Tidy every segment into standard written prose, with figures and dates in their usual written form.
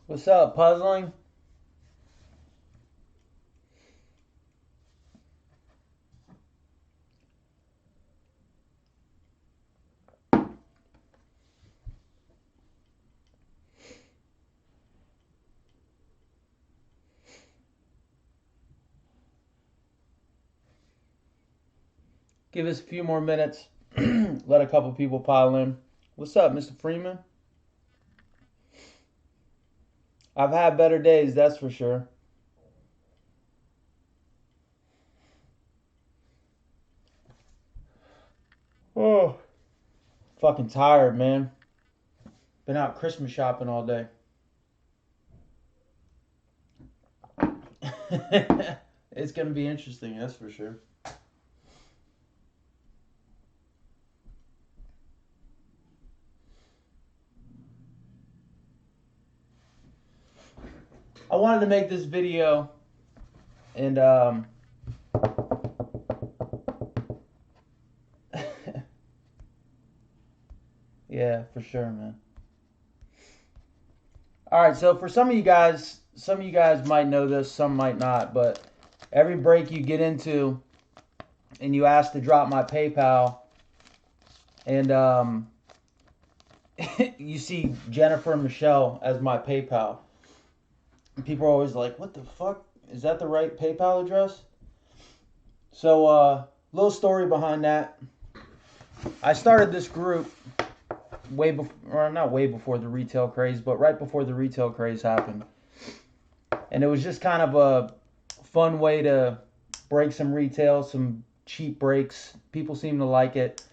What's up, puzzling? Give us a few more minutes. Let a couple people pile in. What's up, Mr. Freeman? I've had better days, that's for sure. Oh, fucking tired, man. Been out Christmas shopping all day. It's gonna be interesting, that's for sure. I wanted to make this video and yeah, for sure, man. All right, so for some of you guys might know this, some might not, but every break you get into and you ask to drop my PayPal, and you see Jennifer and Michelle as my PayPal. And people are always like, "What the fuck? Is that the right PayPal address?" So, little story behind that. I started this group way before, or not way before the retail craze, but right before the retail craze happened. And it was just kind of a fun way to break some retail, some cheap breaks. People seem to like it.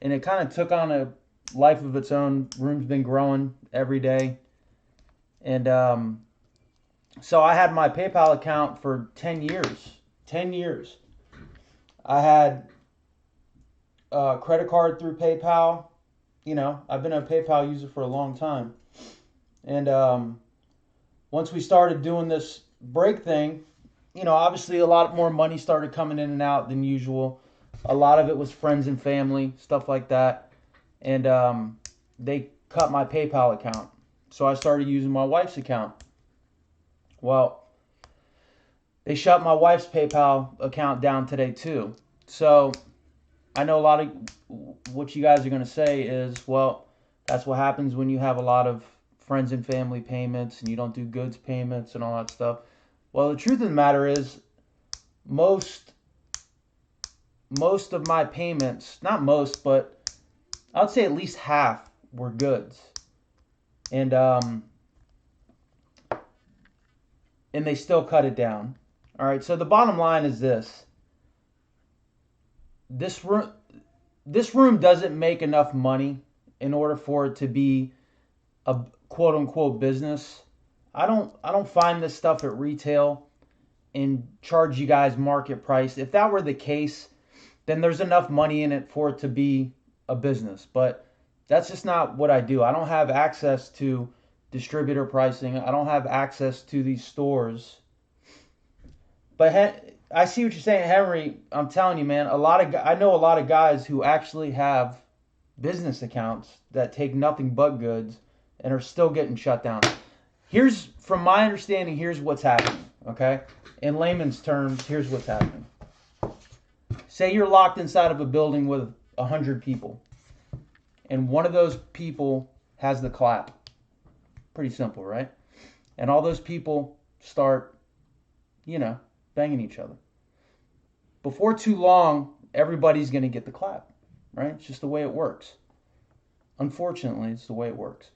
And it kind of took on a life of its own. Room's been growing every day. And so I had my PayPal account for 10 years. 10 years. I had a credit card through PayPal. You know, I've been a PayPal user for a long time. And once we started doing this break thing, you know, obviously a lot more money started coming in and out than usual. A lot of it was friends and family, stuff like that. And they cut my PayPal account. So I started using my wife's account. Well, they shut my wife's PayPal account down today too. So I know a lot of what you guys are going to say is, well, that's what happens when you have a lot of friends and family payments and you don't do goods payments and all that stuff. Well, the truth of the matter is, most most of my payments, not most, but I'd say at least half were goods, and and they still cut it down. All right, so the bottom line is this: this room this room doesn't make enough money in order for it to be a quote unquote business. I don't find this stuff at retail and charge you guys market price. If that were the case, then there's enough money in it for it to be a business. But that's just not what I do. I don't have access to distributor pricing. I don't have access to these stores. But I see what you're saying, Henry. I'm telling you, man. I know a lot of guys who actually have business accounts that take nothing but goods and are still getting shut down. From my understanding, here's what's happening. Okay, in layman's terms, here's what's happening. Say you're locked inside of a building with 100 people, and one of those people has the clap. Pretty simple, right? And all those people start, you know, banging each other. Before too long, everybody's going to get the clap, right? It's just the way it works. Unfortunately, it's the way it works.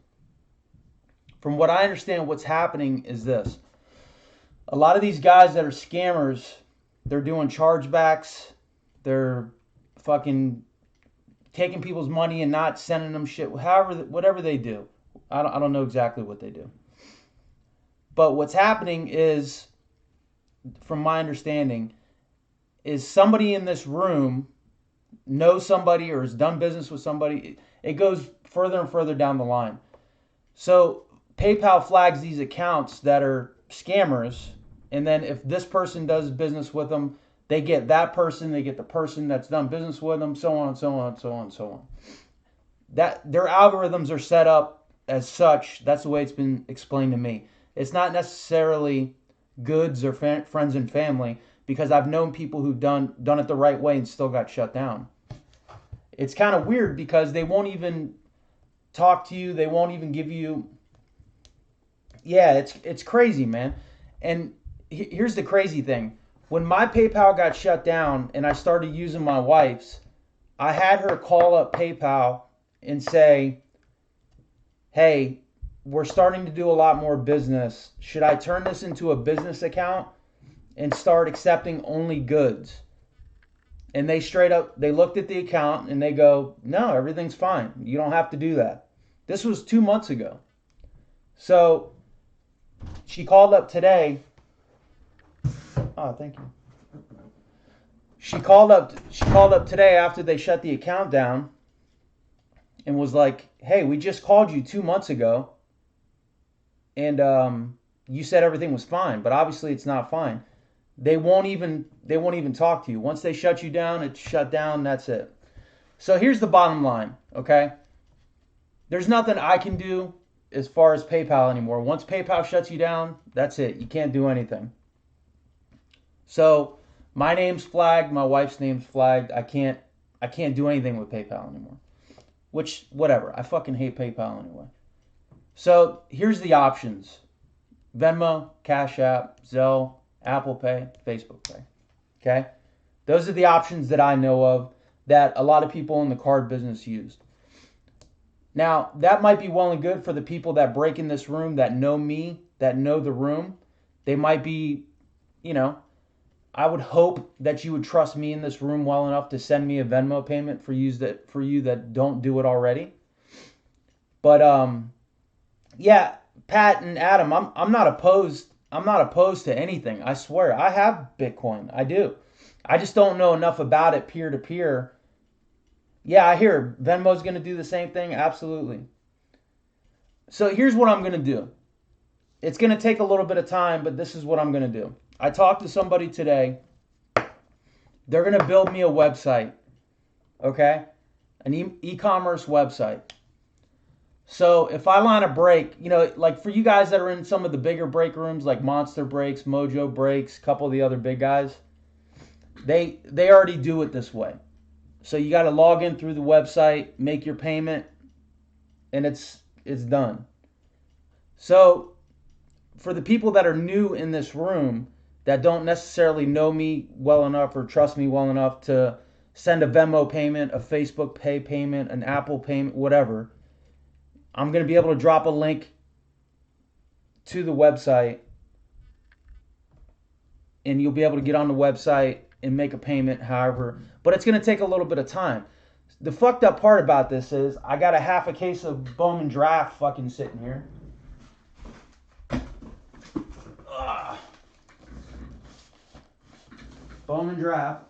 From what I understand, what's happening is this: a lot of these guys that are scammers, they're doing chargebacks, they're fucking taking people's money and not sending them shit. However, whatever they do, I don't know exactly what they do. But what's happening is, from my understanding, is somebody in this room knows somebody or has done business with somebody. It goes further and further down the line. So PayPal flags these accounts that are scammers, and then if this person does business with them, they get that person, they get the person that's done business with them, so on and so on and so on and so on. That their algorithms are set up as such. That's the way it's been explained to me. It's not necessarily goods or friends and family, because I've known people who've done it the right way and still got shut down. It's kind of weird because they won't even talk to you. They won't even give you. Yeah, it's crazy, man. And here's the crazy thing. When my PayPal got shut down and I started using my wife's, I had her call up PayPal and say, "Hey, we're starting to do a lot more business. Should I turn this into a business account and start accepting only goods?" And they straight up, they looked at the account and they go, "No, everything's fine. You don't have to do that." This was 2 months ago. So she called up today. Oh, thank you. She called up today after they shut the account down and was like, "Hey, we just called you 2 months ago, and you said everything was fine, but obviously it's not fine." They won't even talk to you. Once they shut you down, it's shut down. That's it. So here's the bottom line, okay? There's nothing I can do as far as PayPal anymore. Once PayPal shuts you down, that's it. You can't do anything. So my name's flagged, my wife's name's flagged. I can't do anything with PayPal anymore. Which, whatever. I fucking hate PayPal anyway. So here's the options: Venmo, Cash App, Zelle, Apple Pay, Facebook Pay. Okay? Those are the options that I know of that a lot of people in the card business use. Now, that might be well and good for the people that break in this room, that know me, that know the room. They might be, you know, I would hope that you would trust me in this room well enough to send me a Venmo payment for you that don't do it already. But yeah, Pat and Adam, I'm not opposed. I'm not opposed to anything. I swear, I have Bitcoin. I do. I just don't know enough about it peer to peer. Yeah, I hear Venmo's going to do the same thing. Absolutely. So here's what I'm going to do. It's going to take a little bit of time, but this is what I'm going to do. I talked to somebody today. They're going to build me a website, okay? An e-commerce website. So if I line a break, like for you guys that are in some of the bigger break rooms, like Monster Breaks, Mojo Breaks, a couple of the other big guys, they already do it this way. So you got to log in through the website, make your payment, and it's done. So for the people that are new in this room that don't necessarily know me well enough or trust me well enough to send a Venmo payment, a Facebook Pay payment, an Apple payment, whatever, I'm going to be able to drop a link to the website, and you'll be able to get on the website and make a payment however. But it's going to take a little bit of time. The fucked up part about this is I got a half a case of Bowman Draft fucking sitting here. Bowman Draft.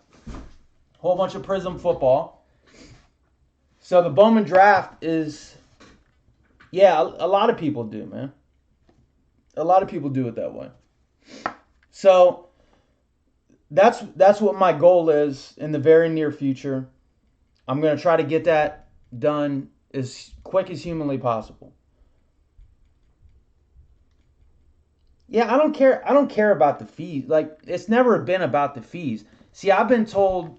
Whole bunch of Prism football. So the Bowman Draft is, yeah, a lot of people do, man. A lot of people do it that way. So that's what my goal is in the very near future. I'm going to try to get that done as quick as humanly possible. Yeah, I don't care. I don't care about the fees. Like, it's never been about the fees. See, I've been told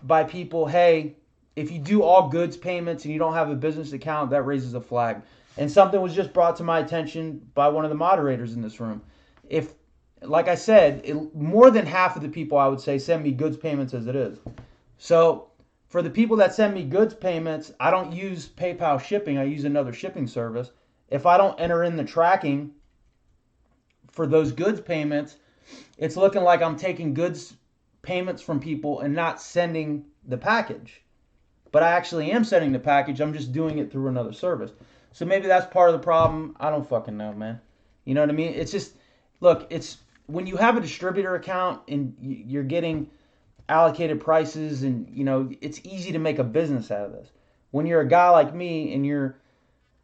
by people, "Hey, if you do all goods payments and you don't have a business account, that raises a flag." And something was just brought to my attention by one of the moderators in this room. If, like I said, more than half of the people, I would say, send me goods payments as it is. So for the people that send me goods payments, I don't use PayPal shipping. I use another shipping service. If I don't enter in the tracking for those goods payments, it's looking like I'm taking goods payments from people and not sending the package. But I actually am sending the package. I'm just doing it through another service. So maybe that's part of the problem. I don't fucking know, man. You know what I mean? It's just, look, it's when you have a distributor account and you're getting allocated prices, and it's easy to make a business out of this. When you're a guy like me and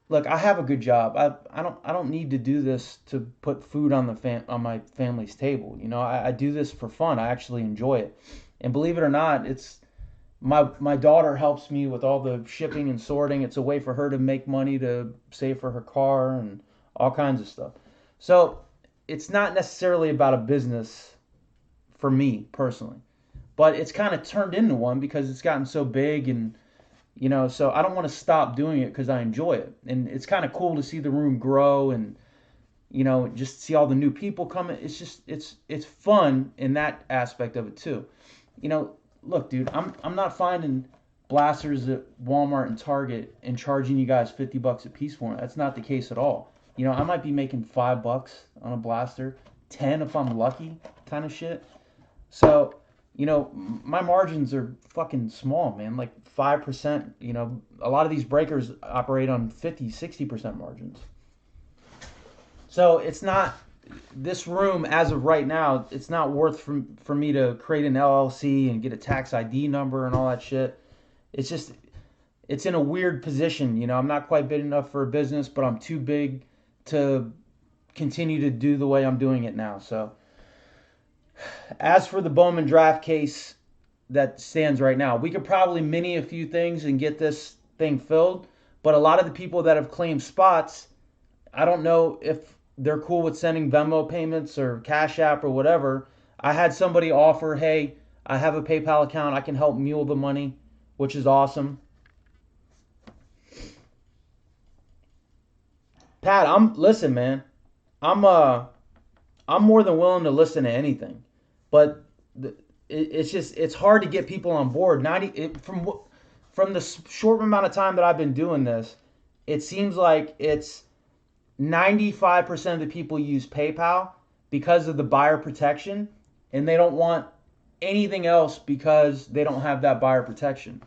look, I have a good job. I don't need to do this to put food on on my family's table. I do this for fun. I actually enjoy it. And believe it or not, it's My daughter helps me with all the shipping and sorting. It's a way for her to make money to save for her car and all kinds of stuff. So it's not necessarily about a business for me personally, but it's kind of turned into one because it's gotten so big and so I don't want to stop doing it because I enjoy it. And it's kind of cool to see the room grow and just see all the new people coming. It's just it's fun in that aspect of it too. You know, Look, dude, I'm not finding blasters at Walmart and Target and charging you guys $50 a piece for it. That's not the case at all. I might be making $5 on a blaster, 10 if I'm lucky, kind of shit. So, my margins are fucking small, man. Like 5%. A lot of these breakers operate on 50, 60% margins. So it's not this room as of right now. It's not worth for me to create an LLC and get a tax ID number and all that shit. It's just it's in a weird position. I'm not quite big enough for a business, but I'm too big to continue to do the way I'm doing it now. So as for the Bowman draft case that stands right now, we could probably mini a few things and get this thing filled. But a lot of the people that have claimed spots, I don't know if they're cool with sending Venmo payments or Cash App or whatever. I had somebody offer, hey, I have a PayPal account. I can help mule the money, which is awesome. Pat, listen, man. I'm I'm more than willing to listen to anything, but it's hard to get people on board. From the short amount of time that I've been doing this, it seems like it's 95% of the people use PayPal because of the buyer protection, and they don't want anything else because they don't have that buyer protection.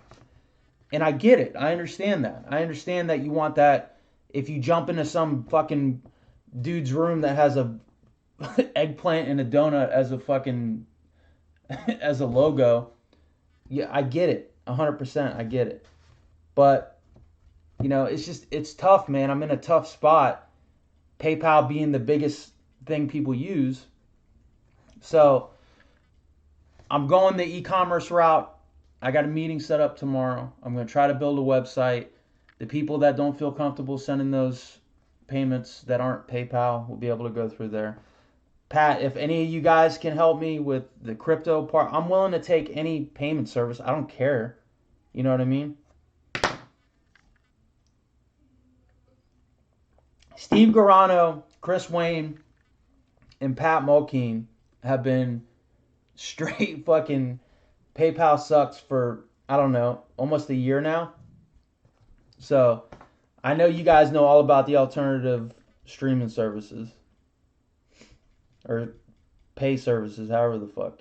And I get it. I understand that. I understand that you want that if you jump into some fucking dude's room that has a eggplant and a donut as a fucking as a logo. Yeah, I get it. 100%, I get it. But it's tough, man. I'm in a tough spot. PayPal being the biggest thing people use. So I'm going the e-commerce route. I got a meeting set up tomorrow. I'm going to try to build a website. The people that don't feel comfortable sending those payments that aren't PayPal will be able to go through there. Pat, if any of you guys can help me with the crypto part, I'm willing to take any payment service. I don't care. You know what I mean? Steve Garano, Chris Wayne, and Pat Mulkeen have been straight fucking PayPal sucks for, I don't know, almost a year now. So I know you guys know all about the alternative streaming services or pay services, however the fuck.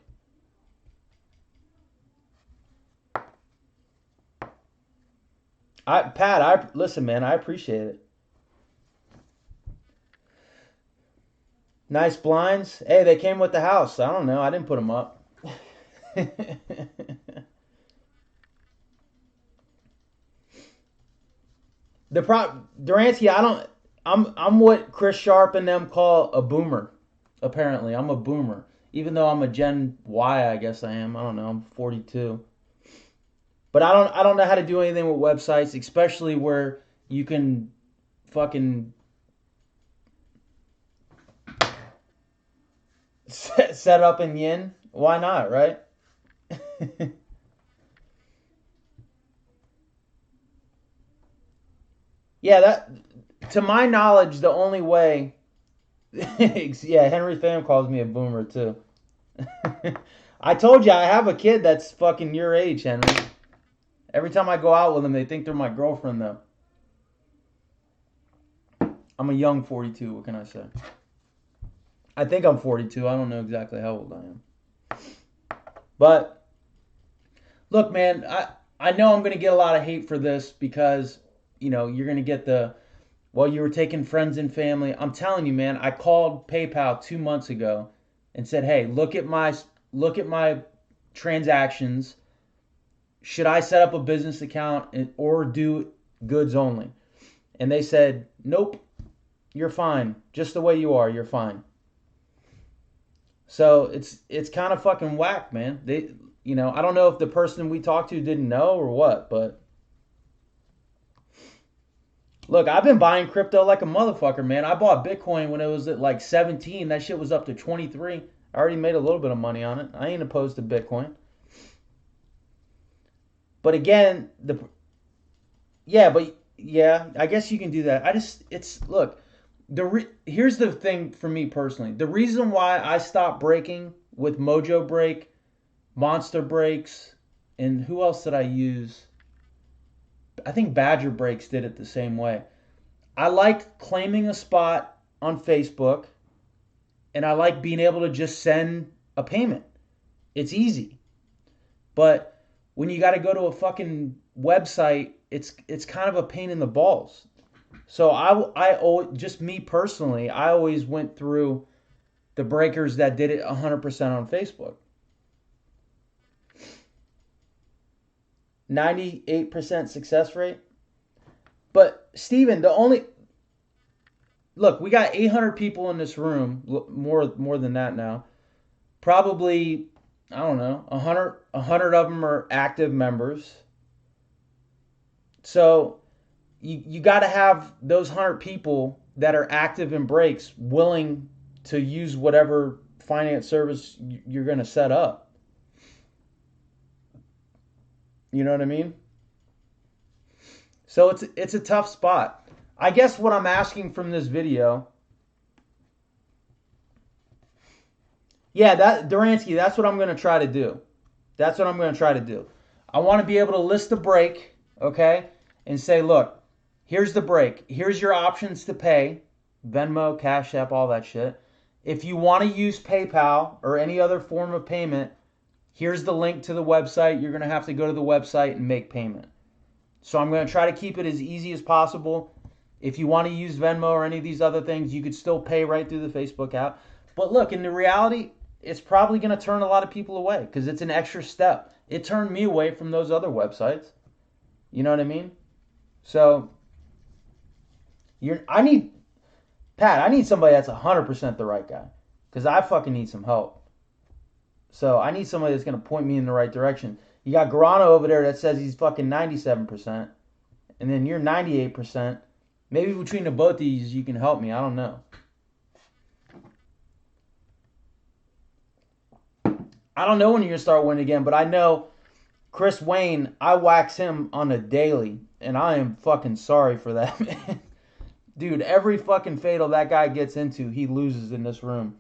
I listen, man. I appreciate it. Nice blinds. Hey, they came with the house. I don't know. I didn't put them up. Duransky, I don't. I'm what Chris Sharp and them call a boomer. Apparently, I'm a boomer. Even though I'm a Gen Y, I guess I am. I don't know. I'm 42. But I don't know how to do anything with websites, especially where you can fucking set up in yin. Why not, right? Yeah, that to my knowledge, the only way. Yeah, Henry Pham calls me a boomer too. I told you I have a kid that's fucking your age, Henry. Every time I go out with them, they think they're my girlfriend though. I'm a young 42. What can I say? I think I'm 42. I don't know exactly how old I am. But look, man, I know I'm gonna get a lot of hate for this because you're gonna get you were taking friends and family. I'm telling you, man. I called PayPal 2 months ago and said, hey, look at my transactions. Should I set up a business account or do goods only? And they said, nope, you're fine. Just the way you are, you're fine. So it's kind of fucking whack, man. You know, I don't know if the person we talked to didn't know or what, but look, I've been buying crypto like a motherfucker, man. I bought Bitcoin when it was at like 17. That shit was up to 23. I already made a little bit of money on it. I ain't opposed to Bitcoin. But again, yeah, I guess you can do that. It's look, here's the thing for me personally. The reason why I stopped breaking with Mojo Break, Monster Breaks, and who else did I use? I think Badger Breaks did it the same way. I like claiming a spot on Facebook, and I like being able to just send a payment. It's easy. But when you got to go to a fucking website, it's kind of a pain in the balls. So just me personally, I always went through the breakers that did it 100% on Facebook. 98% success rate. But Steven, the only look, we got 800 people in this room, more than that now. Probably, I don't know, 100 of them are active members. So you got to have those 100 people that are active in breaks willing to use whatever finance service you're going to set up. You know what I mean? So it's a tough spot. I guess what I'm asking from this video, yeah, that Duransky, that's what I'm going to try to do. That's what I'm going to try to do. I want to be able to list a break, okay, and say, look, here's the break. Here's your options to pay, Venmo, Cash App, all that shit. If you want to use PayPal or any other form of payment, here's the link to the website. You're going to have to go to the website and make payment. So I'm going to try to keep it as easy as possible. If you want to use Venmo or any of these other things, you could still pay right through the Facebook app. But look, in the reality, it's probably going to turn a lot of people away because it's an extra step. It turned me away from those other websites. You know what I mean? So I need somebody that's 100% the right guy because I fucking need some help. So I need somebody that's going to point me in the right direction. You got Garano over there that says he's fucking 97%, and then you're 98%. Maybe between the both of these, you can help me. I don't know. I don't know when you're going to start winning again, but I know Chris Wayne, I wax him on a daily, and I am fucking sorry for that, man. Dude, every fucking fatal that guy gets into, he loses in this room.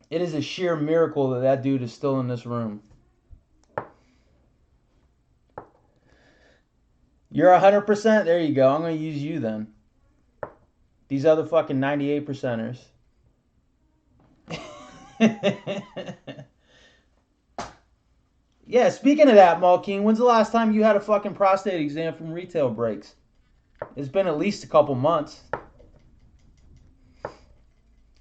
It is a sheer miracle that that dude is still in this room. You're 100%? There you go. I'm going to use you then. These other fucking 98%ers. Yeah, speaking of that, Malking, when's the last time you had a fucking prostate exam from Retail Breaks? It's been at least a couple months.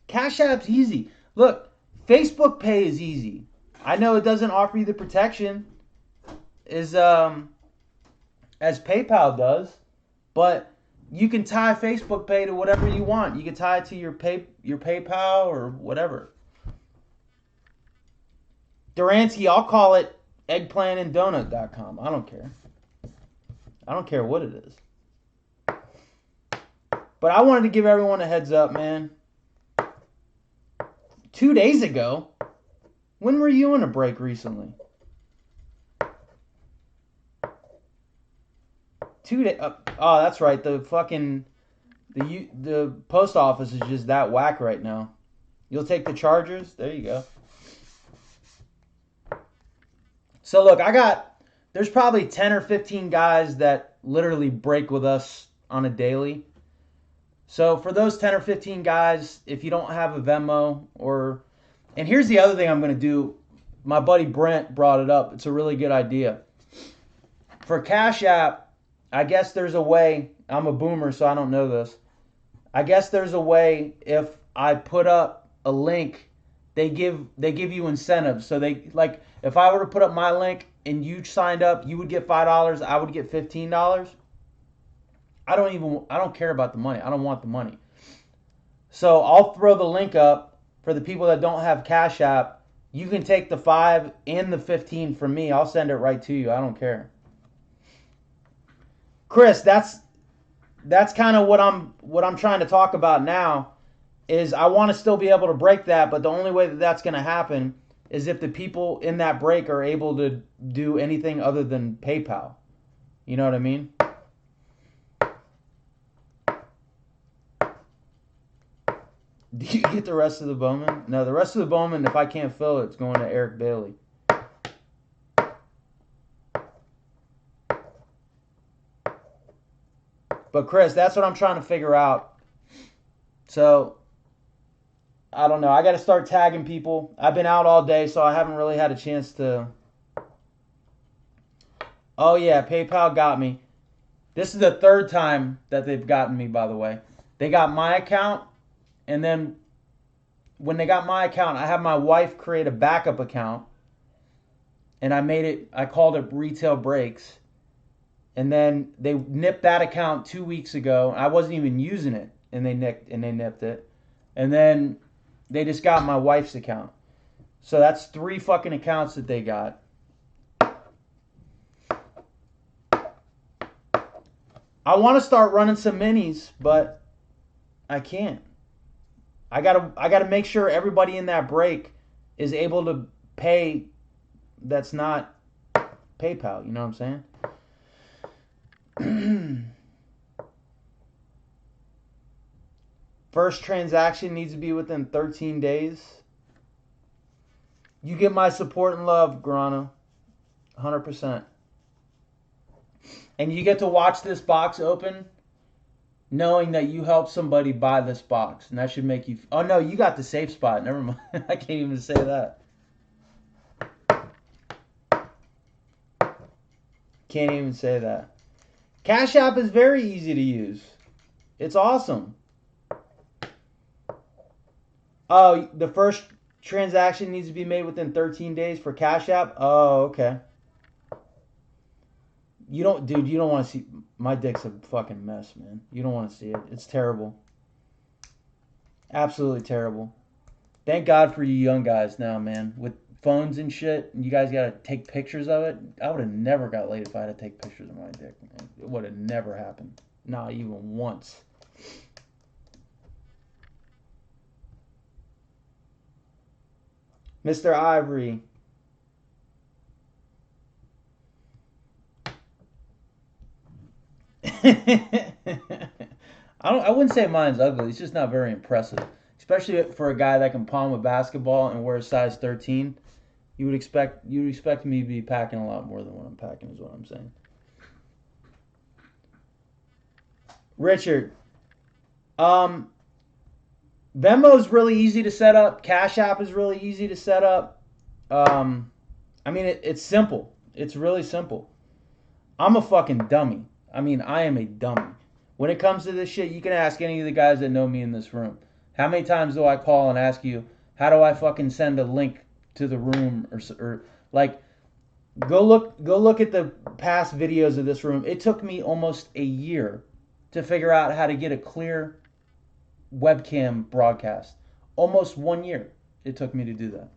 Cash App's easy. Look, Facebook Pay is easy. I know it doesn't offer you the protection as PayPal does, but you can tie Facebook Pay to whatever you want. You can tie it to your PayPal or whatever. Duransky, I'll call it eggplantanddonut.com. I don't care. I don't care what it is. But I wanted to give everyone a heads up, man. 2 days ago, when were you on a break recently? 2 days. Oh, that's right. The post office is just that whack right now. You'll take the Chargers? There you go. So look, there's probably 10 or 15 guys that literally break with us on a daily. So for those 10 or 15 guys, if you don't have a Venmo and here's the other thing I'm going to do. My buddy Brent brought it up. It's a really good idea. For Cash App, I guess there's a way, I'm a boomer so I don't know this. I guess there's a way if I put up a link, they give you incentives. So if I were to put up my link and you signed up, you would get $5, I would get $15. I don't care about the money. I don't want the money. So I'll throw the link up for the people that don't have Cash App. You can take the 5 and the 15 from me. I'll send it right to you. I don't care. Chris, that's kind of what I'm trying to talk about now. Is I want to still be able to break that, but the only way that that's going to happen is if the people in that break are able to do anything other than PayPal. You know what I mean? Do you get the rest of the Bowman? No, the rest of the Bowman, if I can't fill it, it's going to Eric Bailey. But Chris, that's what I'm trying to figure out. So, I don't know. I got to start tagging people. I've been out all day, so I haven't really had a chance to... Oh, yeah, PayPal got me. This is the third time that they've gotten me, by the way. They got my account, and then when they got my account, I had my wife create a backup account, and I called it Retail Breaks. And then they nipped that account 2 weeks ago. I wasn't even using it, and they nipped it. And then they just got my wife's account. So that's 3 fucking accounts that they got. I want to start running some minis, but I can't. I gotta make sure everybody in that break is able to pay. That's not PayPal. You know what I'm saying? First transaction needs to be within 13 days. You get my support and love, Grana. 100%. And you get to watch this box open knowing that you helped somebody buy this box. And that should make you... Oh, no, you got the safe spot. Never mind. I can't even say that. Can't even say that. Cash App is very easy to use. It's awesome. Oh, the first transaction needs to be made within 13 days for Cash App? Oh, okay. You don't want to see... My dick's a fucking mess, man. You don't want to see it. It's terrible. Absolutely terrible. Thank God for you young guys now, man. With phones and shit, and you guys got to take pictures of it. I would have never got laid if I had to take pictures of my dick, man. It would have never happened. Not even once. Mr. Ivory. I wouldn't say mine's ugly. It's just not very impressive, especially for a guy that can palm a basketball and wear a size 13. You'd expect me to be packing a lot more than what I'm packing, is what I'm saying. Richard, Venmo is really easy to set up. Cash App is really easy to set up. I mean, it's simple. It's really simple. I'm a fucking dummy. I mean, I am a dummy. When it comes to this shit, you can ask any of the guys that know me in this room. How many times do I call and ask you, how do I fucking send a link to the room or like, go look at the past videos of this room. It took me almost a year to figure out how to get a clear webcam broadcast. Almost 1 year it took me to do that.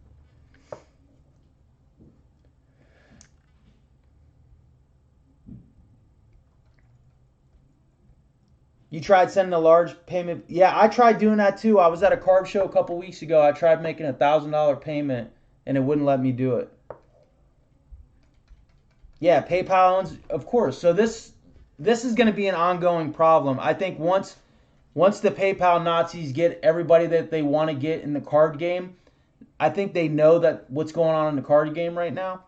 You tried sending a large payment? Yeah, I tried doing that too. I was at a card show a couple weeks ago. I tried making a $1,000 payment and it wouldn't let me do it. Yeah, PayPal owns, of course. So this is going to be an ongoing problem. I think once the PayPal Nazis get everybody that they want to get in the card game, I think they know that what's going on in the card game right now.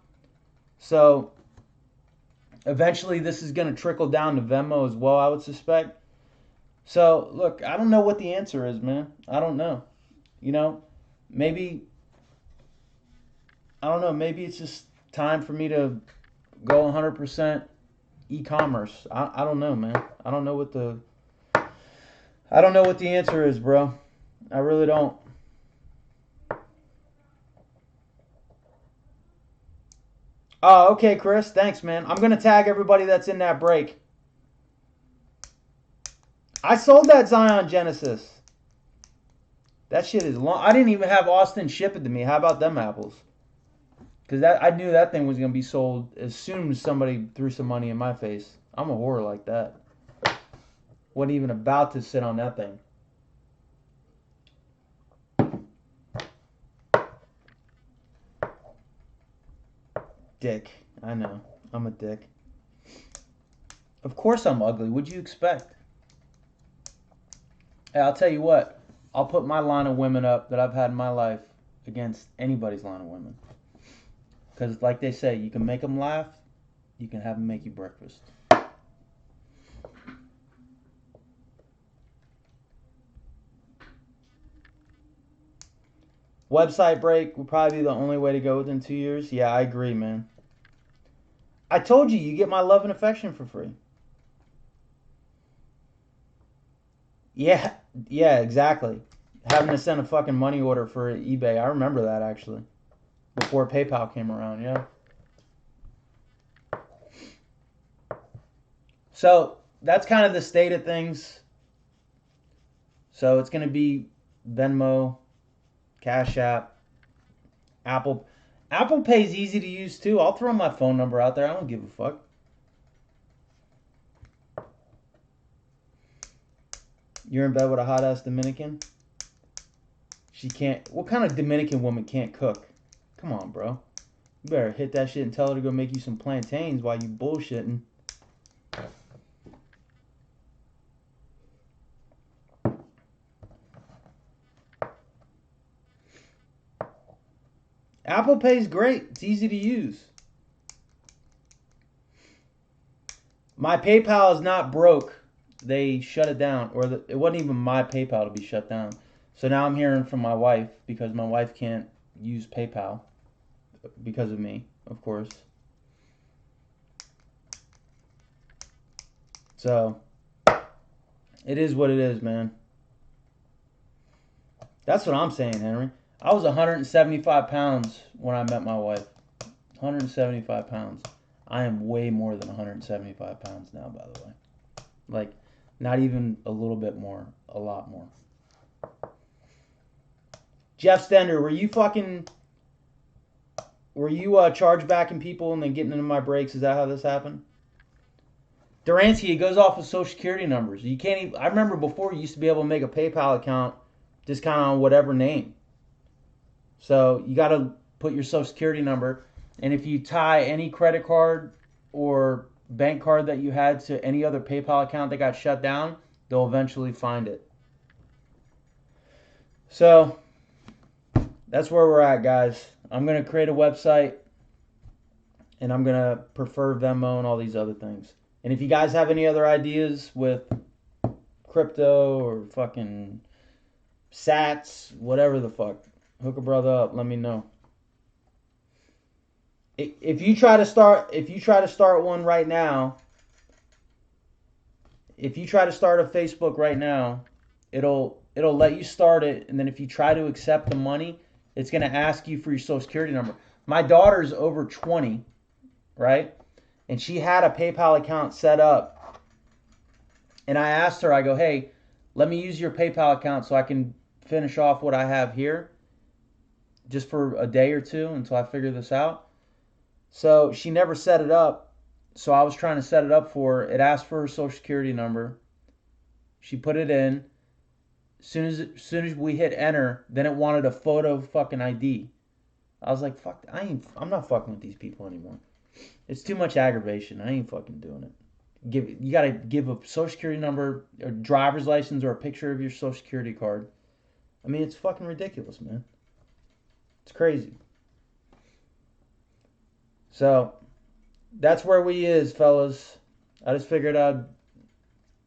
So eventually this is going to trickle down to Venmo as well, I would suspect. So, look, I don't know what the answer is, man. I don't know. You know, maybe, I don't know, maybe it's just time for me to go 100% e-commerce. I don't know, man. I don't know what the answer is, bro. I really don't. Oh, okay, Chris. Thanks, man. I'm going to tag everybody that's in that break. I sold that Zion Genesis. That shit is long. I didn't even have Austin ship it to me. How about them apples? Because I knew that thing was going to be sold as soon as somebody threw some money in my face. I'm a whore like that. Wasn't even about to sit on that thing. Dick. I know. I'm a dick. Of course I'm ugly. What'd you expect? Hey, I'll tell you what. I'll put my line of women up that I've had in my life against anybody's line of women. Because like they say, you can make them laugh. You can have them make you breakfast. Website break would probably be the only way to go within 2 years. Yeah, I agree, man. I told you, you get my love and affection for free. Yeah, yeah, exactly. Having to send a fucking money order for eBay. I remember that actually. Before PayPal came around, yeah. So that's kind of the state of things. So it's going to be Venmo, Cash App, Apple. Apple Pay is easy to use too. I'll throw my phone number out there. I don't give a fuck. You're in bed with a hot ass Dominican? She can't. What kind of Dominican woman can't cook? Come on, bro. You better hit that shit and tell her to go make you some plantains while you bullshitting. Apple Pay is great. It's easy to use. My PayPal is not broke. They shut it down. It wasn't even my PayPal to be shut down. So now I'm hearing from my wife because my wife can't use PayPal because of me, of course. So it is what it is, man. That's what I'm saying, Henry. I was 175 pounds when I met my wife. 175 pounds. I am way more than 175 pounds now, by the way. Like, not even a little bit more. A lot more. Jeff Stender, were you chargebacking people and then getting into my breaks? Is that how this happened? Duransky, it goes off of social security numbers. You can't even, I remember before you used to be able to make a PayPal account just kind of on whatever name. So you got to put your social security number. And if you tie any credit card or bank card that you had to any other PayPal account that got shut down, they'll eventually find it. So that's where we're at, guys. I'm going to create a website and I'm going to prefer Venmo and all these other things. And if you guys have any other ideas with crypto or fucking sats, whatever the fuck, hook a brother up. Let me know. If you try to start one right now, if you try to start a Facebook right now, it'll let you start it, and then if you try to accept the money, it's gonna ask you for your social security number. My daughter's over 20, right? And she had a PayPal account set up. And I asked her, I go, hey, let me use your PayPal account so I can finish off what I have here just for a day or two until I figure this out. So she never set it up. So I was trying to set it up for her. It asked for her social security number. She put it in. As soon as we hit enter, then it wanted a photo fucking ID. I was like, fuck, I'm not fucking with these people anymore. It's too much aggravation. I ain't fucking doing it. You gotta give a social security number, a driver's license, or a picture of your social security card. I mean, it's fucking ridiculous, man. It's crazy. So that's where we is, fellas. I just figured I'd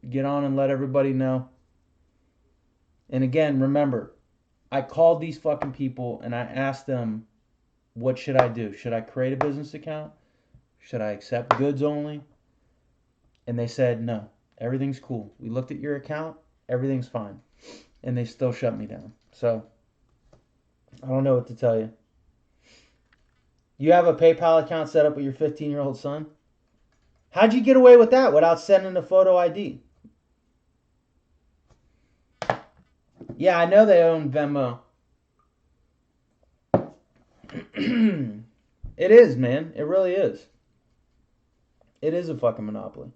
get on and let everybody know. And again, remember, I called these fucking people and I asked them, what should I do? Should I create a business account? Should I accept goods only? And they said, no, everything's cool. We looked at your account, everything's fine. And they still shut me down. So, I don't know what to tell you. You have a PayPal account set up with your 15-year-old son? How'd you get away with that without sending a photo ID? Yeah, I know they own Venmo. It is, man. It really is. It is a fucking monopoly.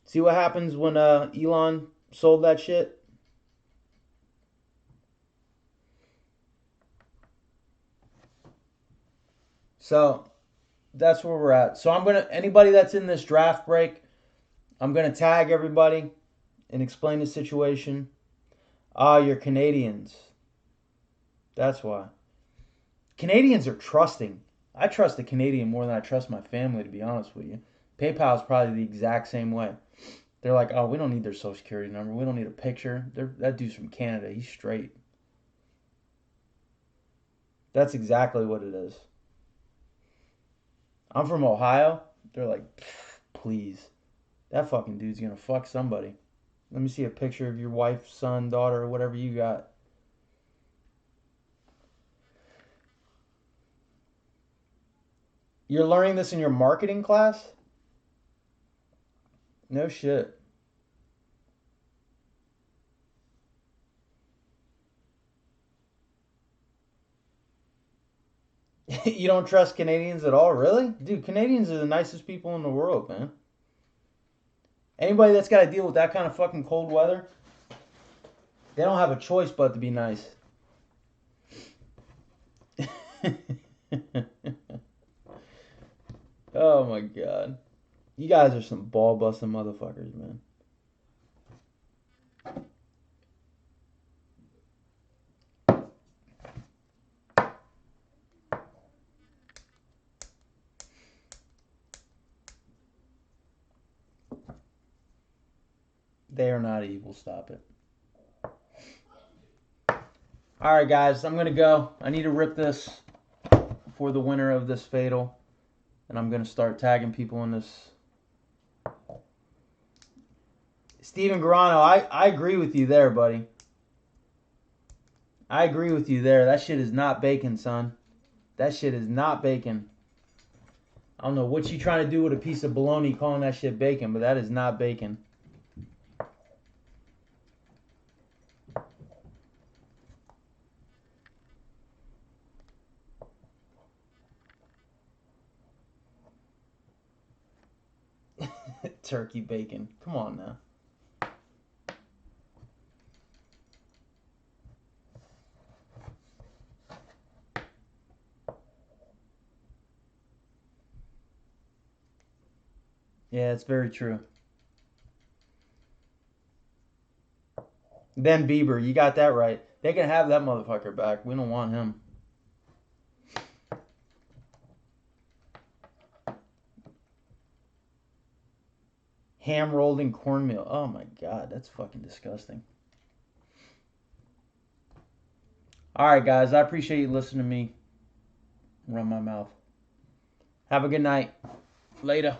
See what happens when Elon sold that shit? So that's where we're at. So I'm gonna anybody that's in this draft break, I'm gonna tag everybody and explain the situation. Ah, you're Canadians. That's why. Canadians are trusting. I trust a Canadian more than I trust my family, to be honest with you. PayPal is probably the exact same way. They're like, oh, we don't need their social security number. We don't need a picture. That dude's from Canada. He's straight. That's exactly what it is. I'm from Ohio. They're like, please. That fucking dude's gonna fuck somebody. Let me see a picture of your wife, son, daughter, or whatever you got. You're learning this in your marketing class? No shit. You don't trust Canadians at all, really? Dude, Canadians are the nicest people in the world, man. Anybody that's got to deal with that kind of fucking cold weather, they don't have a choice but to be nice. Oh my god. You guys are some ball busting motherfuckers, man. They are not evil. Stop it. All right, guys, I'm going to go. I need to rip this for the winner of this fatal. And I'm going to start tagging people in this. Steven Garano, I agree with you there, buddy. I agree with you there. That shit is not bacon, son. That shit is not bacon. I don't know what you trying to do with a piece of bologna calling that shit bacon, but that is not bacon. Turkey bacon. Come on now. Yeah, it's very true. Ben Bieber, you got that right. They can have that motherfucker back. We don't want him. Ham rolled in cornmeal. Oh my god, that's fucking disgusting. Alright, guys, I appreciate you listening to me run my mouth. Have a good night. Later.